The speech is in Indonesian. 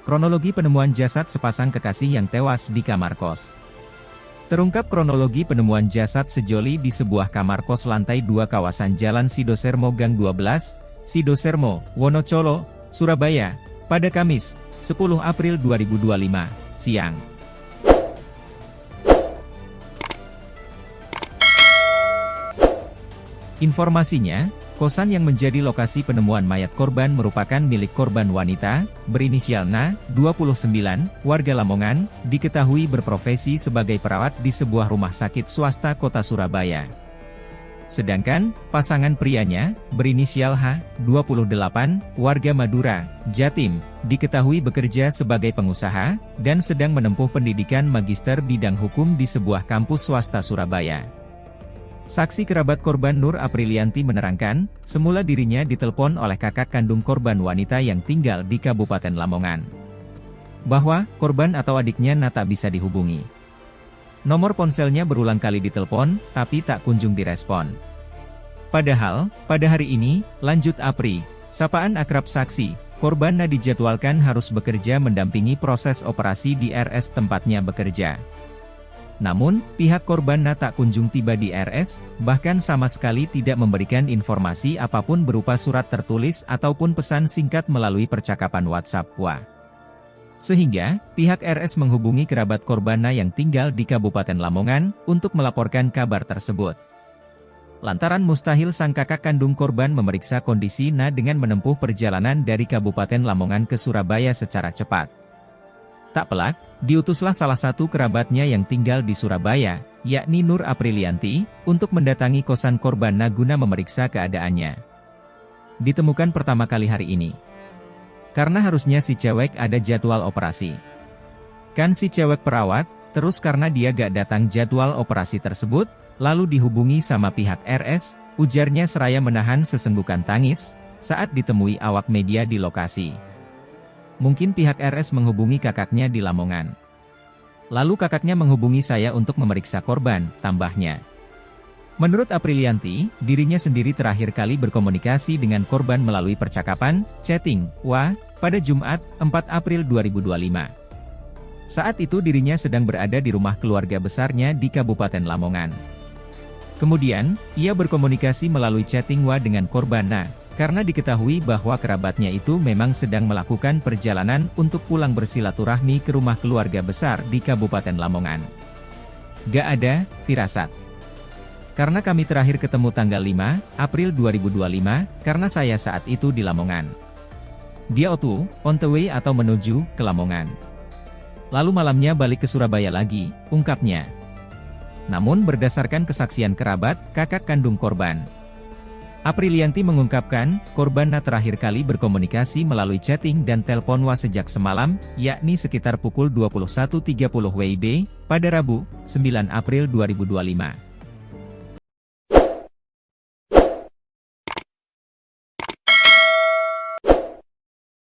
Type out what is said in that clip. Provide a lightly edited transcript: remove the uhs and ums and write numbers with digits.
Kronologi penemuan jasad sepasang kekasih yang tewas di kamar kos. Terungkap kronologi penemuan jasad sejoli di sebuah kamar kos lantai 2 kawasan Jalan Sidosermo Gang 12, Sidosermo, Wonocolo, Surabaya, pada Kamis, 10 April 2025, siang. Informasinya, kosan yang menjadi lokasi penemuan mayat korban merupakan milik korban wanita, berinisial Na, 29, warga Lamongan, diketahui berprofesi sebagai perawat di sebuah rumah sakit swasta kota Surabaya. Sedangkan, pasangan prianya, berinisial H, 28, warga Madura, Jatim, diketahui bekerja sebagai pengusaha, dan sedang menempuh pendidikan magister bidang hukum di sebuah kampus swasta Surabaya. Saksi kerabat korban Nur Aprilianti menerangkan, semula dirinya ditelepon oleh kakak kandung korban wanita yang tinggal di Kabupaten Lamongan. Bahwa, korban atau adiknya Na tak bisa dihubungi. Nomor ponselnya berulang kali ditelepon, tapi tak kunjung direspon. Padahal, pada hari ini, lanjut Apri, sapaan akrab saksi, korban Na dijadwalkan harus bekerja mendampingi proses operasi di RS tempatnya bekerja. Namun, pihak korban Na tak kunjung tiba di RS, bahkan sama sekali tidak memberikan informasi apapun berupa surat tertulis ataupun pesan singkat melalui percakapan WhatsApp WA. Sehingga, pihak RS menghubungi kerabat korban Na yang tinggal di Kabupaten Lamongan, untuk melaporkan kabar tersebut. Lantaran mustahil sang kakak kandung korban memeriksa kondisi Na dengan menempuh perjalanan dari Kabupaten Lamongan ke Surabaya secara cepat. Tak pelak, diutuslah salah satu kerabatnya yang tinggal di Surabaya, yakni Nur Aprilianti, untuk mendatangi kosan korban Na guna memeriksa keadaannya. Ditemukan pertama kali hari ini. Karena harusnya si cewek ada jadwal operasi. Kan si cewek perawat, terus karena dia gak datang jadwal operasi tersebut, lalu dihubungi sama pihak RS, ujarnya seraya menahan sesenggukan tangis, saat ditemui awak media di lokasi. Mungkin pihak RS menghubungi kakaknya di Lamongan. Lalu kakaknya menghubungi saya untuk memeriksa korban, tambahnya. Menurut Aprilianti, dirinya sendiri terakhir kali berkomunikasi dengan korban melalui percakapan, chatting, WA, pada Jumat, 4 April 2025. Saat itu dirinya sedang berada di rumah keluarga besarnya di Kabupaten Lamongan. Kemudian, ia berkomunikasi melalui chatting WA dengan korban Na, karena diketahui bahwa kerabatnya itu memang sedang melakukan perjalanan untuk pulang bersilaturahmi ke rumah keluarga besar di Kabupaten Lamongan. Gak ada firasat. Karena kami terakhir ketemu tanggal 5 April 2025, karena saya saat itu di Lamongan. Dia on the way atau menuju ke Lamongan. Lalu malamnya balik ke Surabaya lagi, ungkapnya. Namun berdasarkan kesaksian kerabat, kakak kandung korban, Aprilianti mengungkapkan, korban Na terakhir kali berkomunikasi melalui chatting dan telepon WA sejak semalam, yakni sekitar pukul 21.30 WIB, pada Rabu, 9 April 2025.